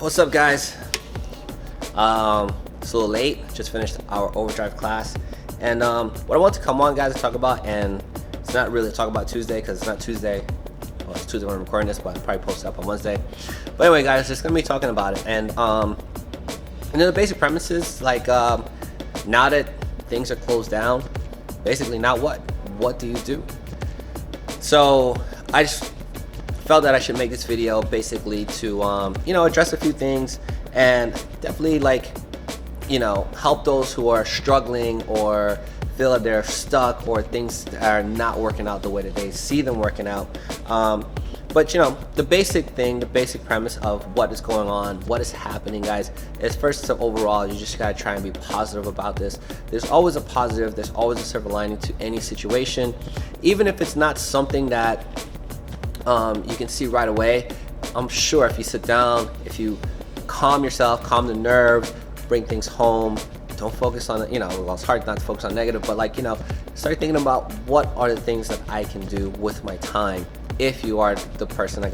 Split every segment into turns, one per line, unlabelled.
What's up, guys? It's a little late. Just finished our overdrive class, and what I want to come on, guys, to talk about, and it's not really talk about Tuesday because it's not Tuesday. Well, it's Tuesday when I'm recording this, but I'll probably post it up on Wednesday. But anyway, guys, just gonna be talking about it, and the basic premises, like now that things are closed down, basically now what do you do? So I just felt that I should make this video basically to address a few things and definitely help those who are struggling or feel that they're stuck or things are not working out the way that they see them working out. But the basic premise of what is going on, what is happening, guys, is first to overall, you just gotta try and be positive about this. There's always a positive, there's always a silver lining to any situation, even if it's not something that you can see right away. I'm sure if you sit down, if you calm yourself, calm the nerves, bring things home, don't focus on well, it's hard not to focus on negative, but start thinking about what are the things that I can do with my time. If you are the person that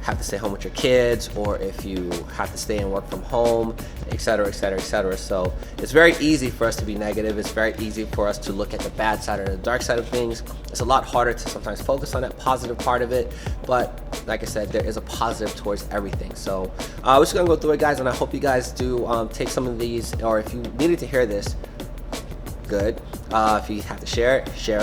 have to stay home with your kids, or if you have to stay and work from home, etc., etc., etc. So it's very easy for us to be negative. It's very easy for us to look at the bad side or the dark side of things. It's a lot harder to sometimes focus on that positive part of it, but like I said, there is a positive towards everything. So we're just gonna go through it, guys, and I hope you guys do take some of these, or if you needed to hear this, good. If you have to share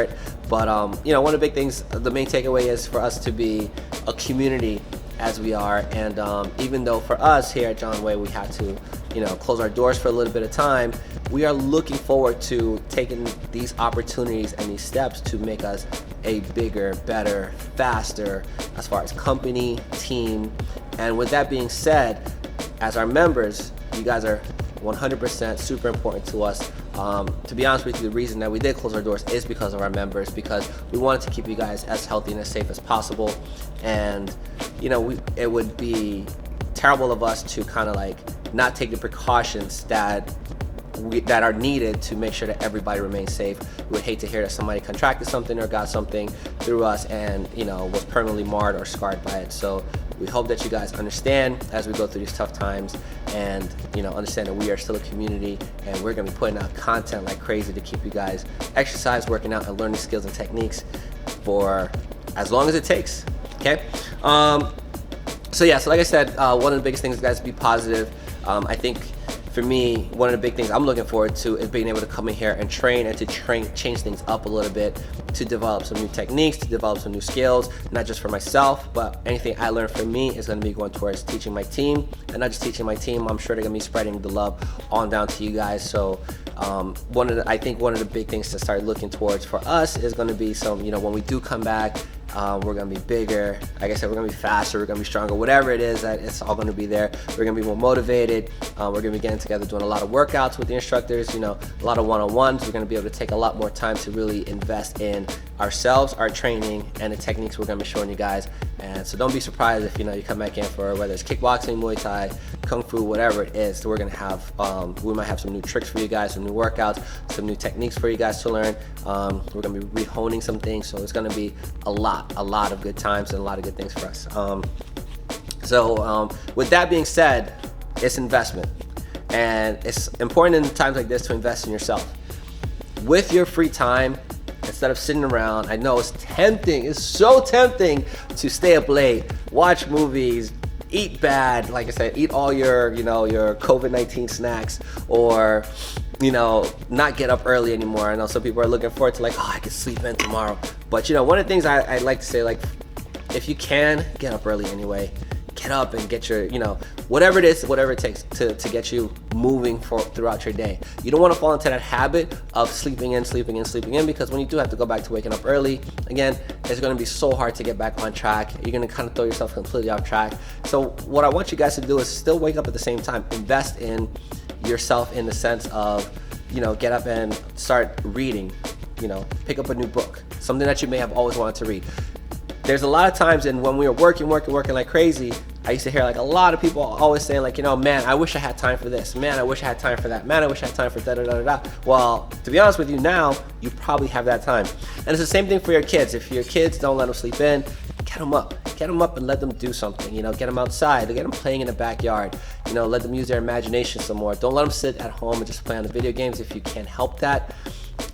it. But one of the big things, the main takeaway is for us to be a community as we are, and even though for us here at John Way we had to close our doors for a little bit of time, we are looking forward to taking these opportunities and these steps to make us a bigger, better, faster as far as company, team. And with that being said, as our members, you guys are 100% super important to us. To be honest with you, the reason that we did close our doors is because of our members, because we wanted to keep you guys as healthy and as safe as possible. And it would be terrible of us to not take the precautions that are needed to make sure that everybody remains safe. We would hate to hear that somebody contracted something or got something through us and was permanently marred or scarred by it. So we hope that you guys understand as we go through these tough times, and understand that we are still a community, and we're gonna be putting out content like crazy to keep you guys exercise, working out, and learning skills and techniques for as long as it takes. Okay. So like I said, one of the biggest things, guys, be positive. I think for me, one of the big things I'm looking forward to is being able to come in here and train and to change things up a little bit, to develop some new techniques, to develop some new skills, not just for myself, but anything I learn from me is going to be going towards teaching my team, and not just teaching my team, I'm sure they're going to be spreading the love on down to you guys. So I think one of the big things to start looking towards for us is going to be some, when we do come back, we're gonna be bigger. Like I said, we're gonna be faster, we're gonna be stronger, whatever it is, that it's all gonna be there. We're gonna be more motivated. We're gonna be getting together, doing a lot of workouts with the instructors, a lot of one-on-ones. We're gonna be able to take a lot more time to really invest in ourselves, our training, and the techniques we're gonna be showing you guys. And so don't be surprised if you come back in for whether it's kickboxing, Muay Thai, Kung Fu, whatever it is. So we're gonna have, we might have some new tricks for you guys, some new workouts, some new techniques for you guys to learn. We're gonna be re-honing some things, so it's gonna be a lot of good times and a lot of good things for us. With that being said, it's investment, and it's important in times like this to invest in yourself. With your free time, instead of sitting around, I know it's so tempting to stay up late, watch movies, eat bad, like I said, eat all your your COVID-19 snacks, or not get up early anymore. I know some people are looking forward to I can sleep in tomorrow. But one of the things I like to say, if you can, get up early anyway. Get up and get your, whatever it is, whatever it takes to get you moving throughout your day. You don't want to fall into that habit of sleeping in, because when you do have to go back to waking up early, again, it's going to be so hard to get back on track. You're going to kind of throw yourself completely off track. So what I want you guys to do is still wake up at the same time. Invest in yourself in the sense of, get up and start reading, pick up a new book, something that you may have always wanted to read. There's a lot of times, and when we were working like crazy, I used to hear a lot of people always saying man, I wish I had time for this, man, I wish I had time for that, man, I wish I had time for da-da-da-da-da. Well, to be honest with you, now you probably have that time. And it's the same thing for your kids. If your kids don't let them sleep in, get them up and let them do something. Get them outside, get them playing in the backyard. Let them use their imagination some more. Don't let them sit at home and just play on the video games if you can't help that.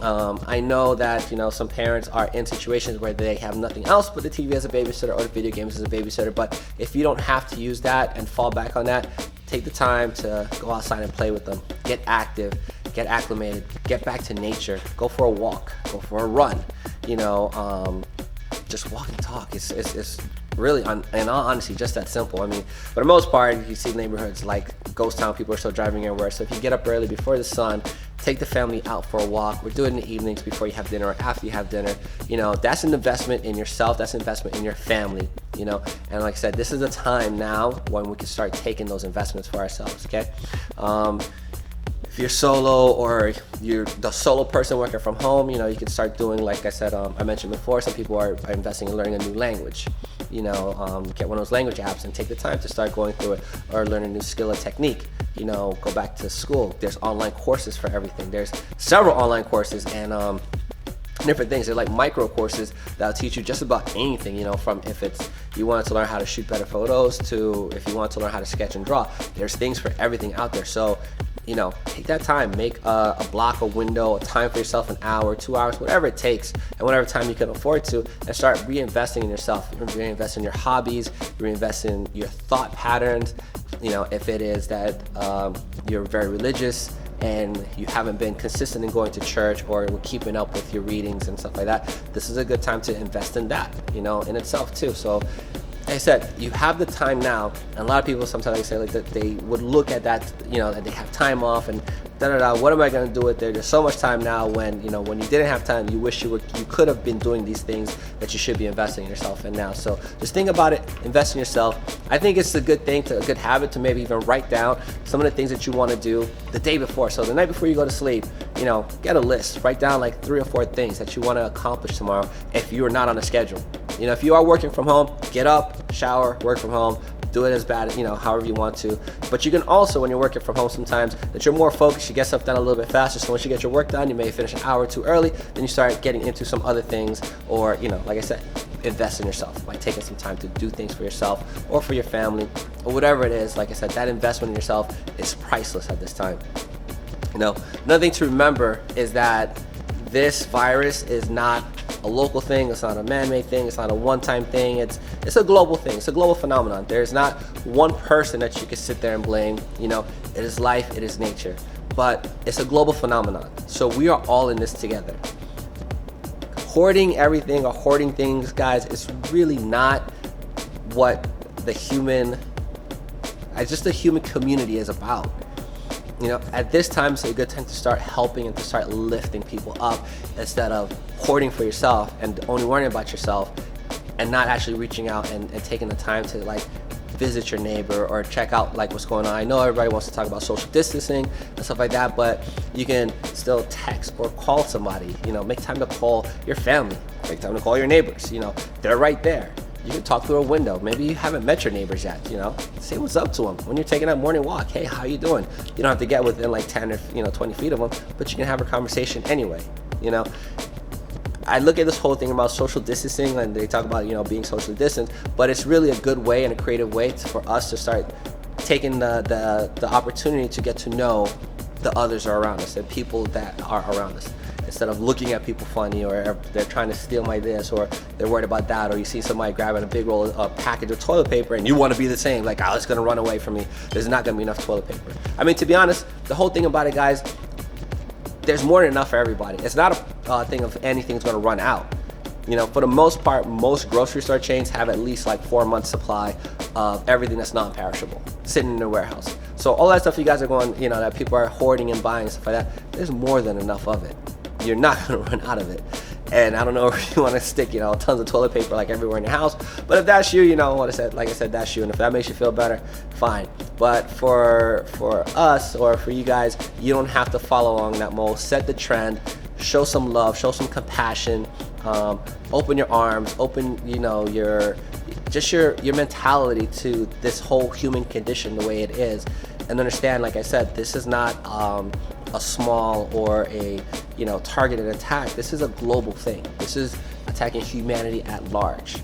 I know that some parents are in situations where they have nothing else but the TV as a babysitter or the video games as a babysitter, but if you don't have to use that and fall back on that, take the time to go outside and play with them. Get active, get acclimated, get back to nature, go for a walk, go for a run, just walk and talk. It's really, in all honesty, just that simple. I mean, for the most part, you see neighborhoods like ghost town, people are still driving everywhere. So if you get up early before the sun, take the family out for a walk. We're doing it in the evenings before you have dinner or after you have dinner. That's an investment in yourself. That's an investment in your family, And like I said, this is the time now when we can start taking those investments for ourselves, okay? If you're solo or you're the solo person working from home, you can start doing, like I said, I mentioned before, some people are investing in learning a new language. Get one of those language apps and take the time to start going through it, or learn a new skill or technique. Go back to school. There's online courses for everything. There's several online courses and different things. They're like micro courses that'll teach you just about anything, from if it's you wanted to learn how to shoot better photos to if you want to learn how to sketch and draw. There's things for everything out there. So take that time, make a block, a window, a time for yourself, an hour, 2 hours, whatever it takes, and whatever time you can afford to, and start reinvesting in yourself. Reinvest in your hobbies, reinvest in your thought patterns. If it is that you're very religious and you haven't been consistent in going to church or keeping up with your readings and stuff like that, this is a good time to invest in that, in itself too. So like I said, you have the time now, and a lot of people sometimes say like that they would look at that, that they have time off and what am I going to do with it? There's so much time now when, when you didn't have time, you wish you could have been doing these things that you should be investing in yourself in now. So just think about it, invest in yourself. I think it's a good thing, a good habit to maybe even write down some of the things that you want to do the day before. So the night before you go to sleep, get a list, write down like 3 or 4 things that you want to accomplish tomorrow if you are not on a schedule. If you are working from home, get up, shower, work from home, do it as bad, however you want to. But you can also, when you're working from home sometimes, that you're more focused, you get stuff done a little bit faster. So once you get your work done, you may finish an hour or 2 early, then you start getting into some other things, or, like I said, invest in yourself by taking some time to do things for yourself or for your family or whatever it is. Like I said, that investment in yourself is priceless at this time. Another thing to remember is that this virus is not a local thing, it's not a man-made thing, it's not a one-time thing, it's a global thing, it's a global phenomenon. There's not one person that you can sit there and blame. It is life, it is nature, but it's a global phenomenon. So we are all in this together. Hoarding everything or hoarding things, guys, is really not what the human community is about. At this time, it's a good time to start helping and to start lifting people up instead of hoarding for yourself and only worrying about yourself and not actually reaching out and taking the time to visit your neighbor or check out what's going on. I know everybody wants to talk about social distancing and stuff like that, but you can still text or call somebody. Make time to call your family, make time to call your neighbors. They're right there. You can talk through a window. Maybe you haven't met your neighbors yet, say what's up to them. When you're taking that morning walk, hey, how you doing? You don't have to get within 10 or 20 feet of them, but you can have a conversation anyway, I look at this whole thing about social distancing and they talk about, being socially distanced, but it's really a good way and a creative way for us to start taking the opportunity to get to know the others are around us, the people that are around us. Instead of looking at people funny or they're trying to steal my this or they're worried about that, or you see somebody grabbing a big roll of package of toilet paper and you want to be the same, it's going to run away from me. There's not going to be enough toilet paper. I mean, to be honest, the whole thing about it, guys, there's more than enough for everybody. It's not a thing of anything's going to run out. For the most part, most grocery store chains have at least 4 months supply of everything that's non-perishable sitting in their warehouse. So all that stuff you guys are going, that people are hoarding and buying and stuff like that, there's more than enough of it. You're not going to run out of it. And I don't know if you want to stick, tons of toilet paper everywhere in your house. But if that's you, like I said, that's you. And if that makes you feel better, fine. But for us or for you guys, you don't have to follow along that mold. Set the trend. Show some love. Show some compassion. Open your arms. Open, your mentality to this whole human condition the way it is. And understand, like I said, this is not a small or a targeted attack. This is a global thing. This is attacking humanity at large,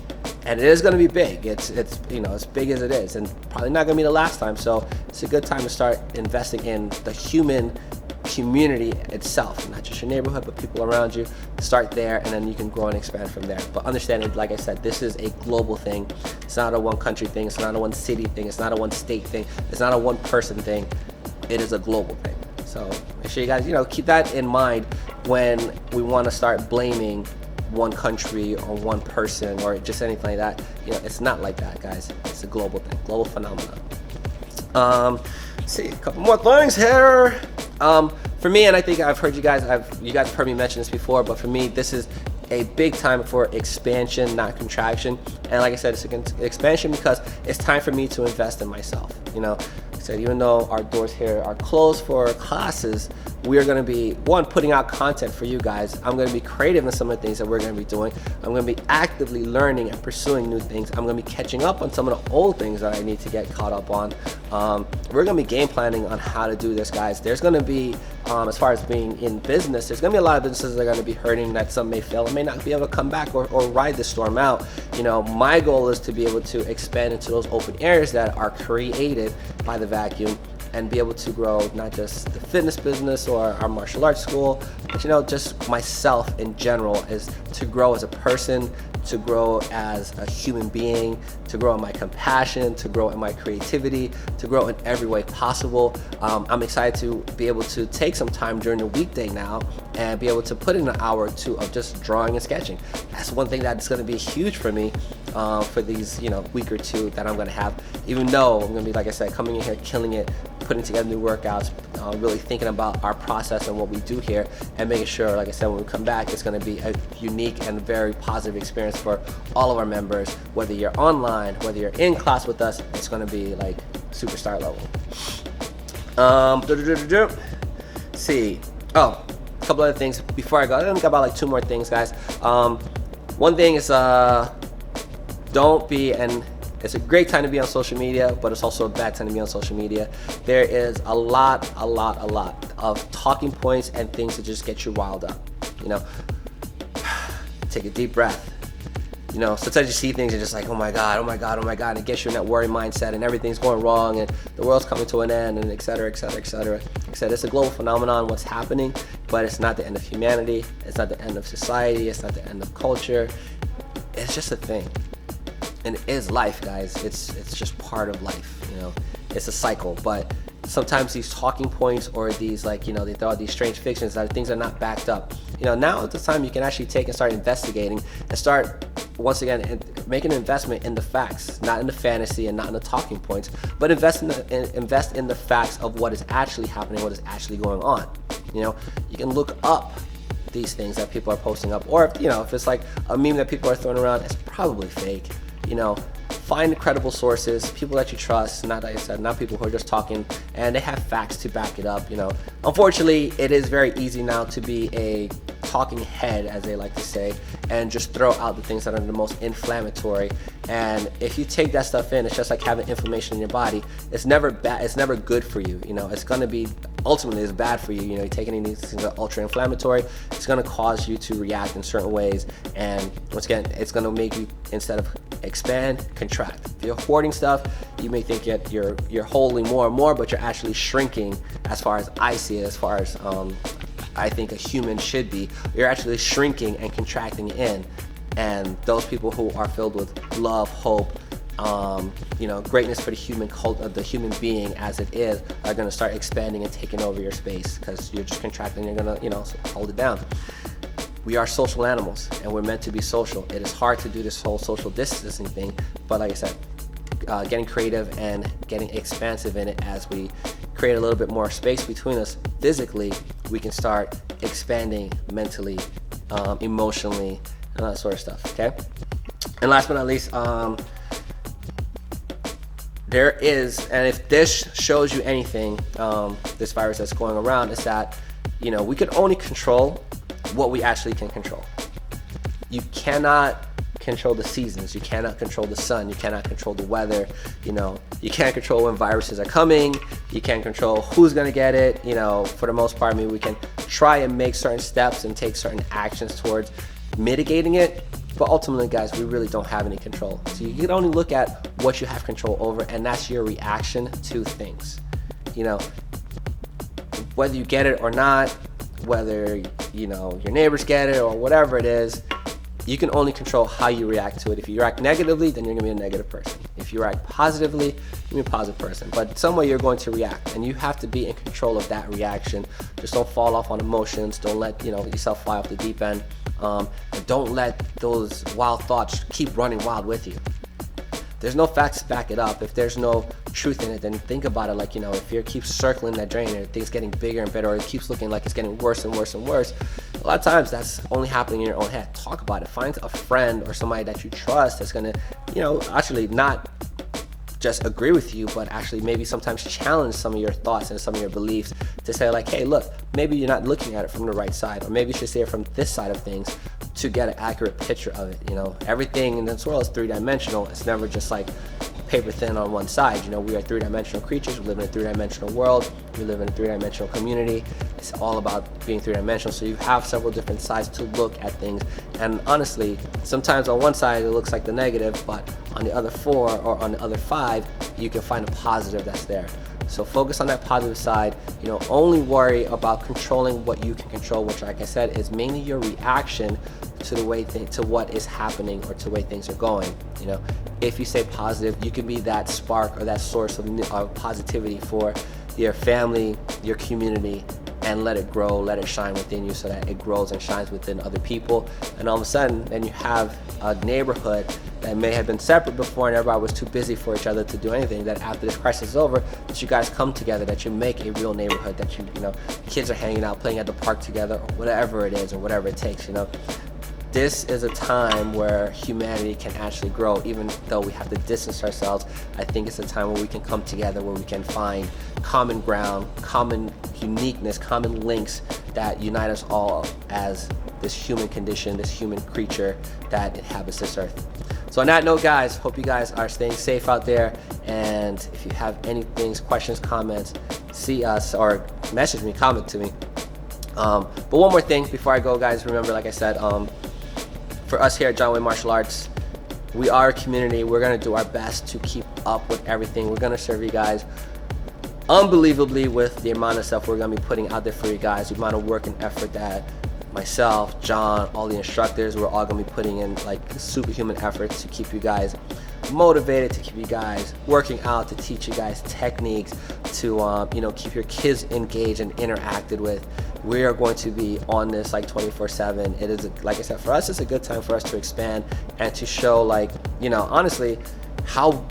and it is going to be big. It's as big as it is, and probably not going to be the last time. So it's a good time to start investing in the human community itself, not just your neighborhood, but people around you. Start there, and then you can grow and expand from there. But understanding, like I said, this is a global thing. It's not a one country thing. It's not a one city thing. It's not a one state thing. It's not a one person thing. It is a global thing. So make sure you guys, keep that in mind when we want to start blaming one country or one person or just anything like that. It's not like that, guys. It's a global thing, global phenomenon. Let's see, a couple more things here. For me, and I think I've heard you guys have heard me mention this before, but for me, this is a big time for expansion, not contraction. And like I said, it's an expansion because it's time for me to invest in myself. I said, even though our doors here are closed for classes, we are going to be, putting out content for you guys. I'm going to be creative in some of the things that we're going to be doing. I'm going to be actively learning and pursuing new things. I'm going to be catching up on some of the old things that I need to get caught up on. We're going to be game planning on how to do this, guys. There's going to be, as far as being in business, there's going to be a lot of businesses that are going to be hurting, that some may fail and may not be able to come back or ride the storm out. My goal is to be able to expand into those open areas that are created by the vacuum, and be able to grow not just the fitness business or our martial arts school, but just myself in general, is to grow as a person, to grow as a human being, to grow in my compassion, to grow in my creativity, to grow in every way possible. I'm excited to be able to take some time during the weekday now and be able to put in an hour or two of just drawing and sketching. That's one thing that's going to be huge for me for these week or two that I'm going to have, even though I'm going to be, like I said, coming in here, killing it, putting together new workouts, really thinking about our process and what we do here, and making sure, like I said, when we come back, it's going to be a unique and very positive experience for all of our members. Whether you're online, whether you're in class with us, it's going to be like superstar level. See, a couple other things before I go. I got about like 2 more things, guys. One thing is don't be, and it's a great time to be on social media, but it's also a bad time to be on social media. There is a lot of talking points and things that just get you riled up. Take a deep breath. Sometimes you see things and just like, oh my God, and it gets you in that worry mindset and everything's going wrong and the world's coming to an end, and et cetera, et cetera, et cetera. Like I said, it's a global phenomenon, what's happening, but it's not the end of humanity. It's not the end of society. It's not the end of culture. It's just a thing. And it is life, guys. It's just part of life, It's a cycle, but sometimes these talking points or these they throw out these strange fictions that things are not backed up. Now at the time you can actually take and start investigating and start, once again, make an investment in the facts, not in the fantasy and not in the talking points, but invest in the facts of what is actually happening, what is actually going on. You can look up these things that people are posting up, or if it's like a meme that people are throwing around, it's probably fake. Find credible sources, people that you trust, not, like I said, not people who are just talking and they have facts to back it up. Unfortunately, it is very easy now to be a talking head, as they like to say, and just throw out the things that are the most inflammatory. And if you take that stuff in, it's just like having inflammation in your body. It's never bad. It's never good for you. It's going to be, ultimately, it's bad for you. You're taking any of these things that are ultra inflammatory. It's going to cause you to react in certain ways. And once again, it's going to make you, instead of expand, contract. If you're hoarding stuff, you may think you're holding more and more, but you're actually shrinking, as far as I see it, as far as I think a human should be. You're actually shrinking and contracting in. And those people who are filled with love, hope, greatness for the human the human being as it is, are going to start expanding and taking over your space, because you're just contracting. You're going to hold it down. We are social animals, and we're meant to be social. It is hard to do this whole social distancing thing, but like I said, getting creative and getting expansive in it, as we create a little bit more space between us physically, we can start expanding mentally, emotionally, and that sort of stuff, okay? And last but not least, there is, and if this shows you anything, this virus that's going around, is that, we can only control what we actually can control. You cannot control the seasons. You cannot control the sun. You cannot control the weather. You can't control when viruses are coming. You can't control who's going to get it. For the most part, we can try and make certain steps and take certain actions towards mitigating it, But ultimately, guys, we really don't have any control. So you can only look at what you have control over, and that's your reaction to things. You know, whether you get it or not, whether, you know, your neighbors get it or whatever it is, you can only control how you react to it. If you react negatively, then you're gonna be a negative person. If you react positively, you're gonna be a positive person. But some way you're going to react, and you have to be in control of that reaction. Just don't fall off on emotions. Don't let, you know, yourself fly off the deep end. And don't let those wild thoughts keep running wild with you. There's no facts to back it up. If there's no truth in it, then think about it like, you know, if you keep circling that drain and things getting bigger and better, or it keeps looking like it's getting worse and worse and worse, a lot of times that's only happening in your own head. Talk about it. Find a friend or somebody that you trust that's gonna, you know, actually not just agree with you, but actually maybe sometimes challenge some of your thoughts and some of your beliefs to say like, hey, look, maybe you're not looking at it from the right side, or maybe you should see it from this side of things to get an accurate picture of it. You know, everything in this world is three-dimensional. It's never just like paper thin on one side. You know, we are three-dimensional creatures. We live in a three-dimensional world. We live in a three-dimensional community. It's all about being three-dimensional. So you have several different sides to look at things. And honestly, sometimes on one side it looks like the negative, but on the other 4 or on the other 5, you can find a positive that's there. So focus on that positive side. You know, only worry about controlling what you can control, which, like I said, is mainly your reaction to the way to what is happening or to the way things are going. You know, if you stay positive, you can be that spark or that source of positivity for your family, your community, and let it grow, let it shine within you so that it grows and shines within other people. And all of a sudden, then you have a neighborhood that may have been separate before and everybody was too busy for each other to do anything, that after this crisis is over, that you guys come together, that you make a real neighborhood, that you know, kids are hanging out, playing at the park together, or whatever it is, or whatever it takes, you know. This is a time where humanity can actually grow, even though we have to distance ourselves. I think it's a time where we can come together, where we can find common ground, common uniqueness, common links that unite us all as this human condition, this human creature that inhabits this earth. So on that note, guys, hope you guys are staying safe out there. And if you have anything, questions, comments, see us or message me, comment to me. But one more thing before I go, guys, remember, like I said, for us here at John Wayne Martial Arts, we are a community. We're gonna do our best to keep up with everything. We're gonna serve you guys unbelievably with the amount of stuff we're gonna be putting out there for you guys, the amount of work and effort that myself, John, all the instructors, we're all gonna be putting in like superhuman efforts to keep you guys motivated, to keep you guys working out, to teach you guys techniques, to you know, keep your kids engaged and interacted with. We are going to be on this like 24/7. It is, like I said, for us, it's a good time for us to expand and to show, like, you know, honestly, how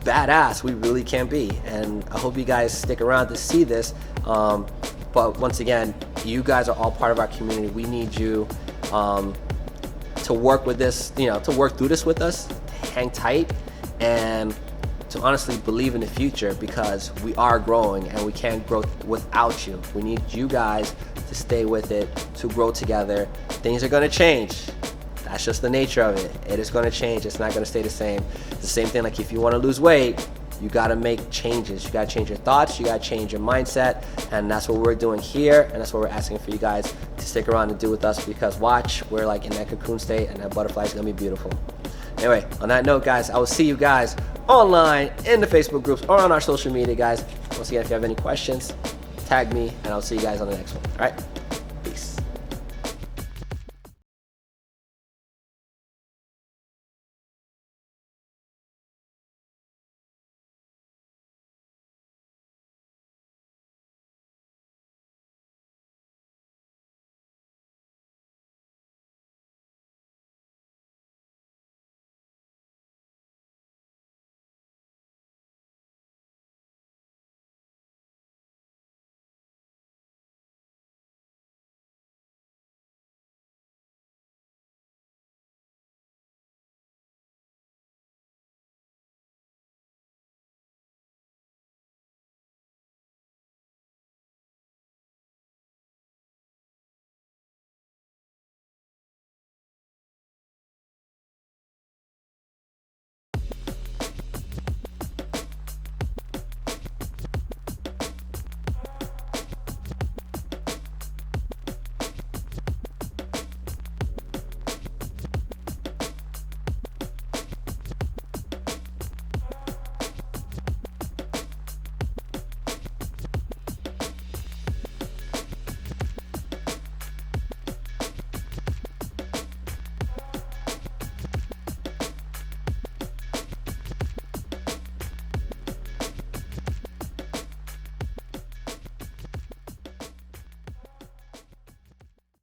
badass we really can be. And I hope you guys stick around to see this. But once again, you guys are all part of our community. We need you to work with this, you know, to work through this with us, hang tight, and to honestly believe in the future, because we are growing and we can't grow without you. We need you guys to stay with it, to grow together. Things are gonna change. That's just the nature of it. It is gonna change. It's not gonna stay the same. It's the same thing like if you wanna lose weight, you gotta make changes. You gotta change your thoughts, you gotta change your mindset, and that's what we're doing here, and that's what we're asking for you guys to stick around and do with us, because watch, we're like in that cocoon state, and that butterfly is gonna be beautiful. Anyway, on that note, guys, I will see you guys online, in the Facebook groups, or on our social media, guys. Once again, if you have any questions, tag me, and I'll see you guys on the next one. All right?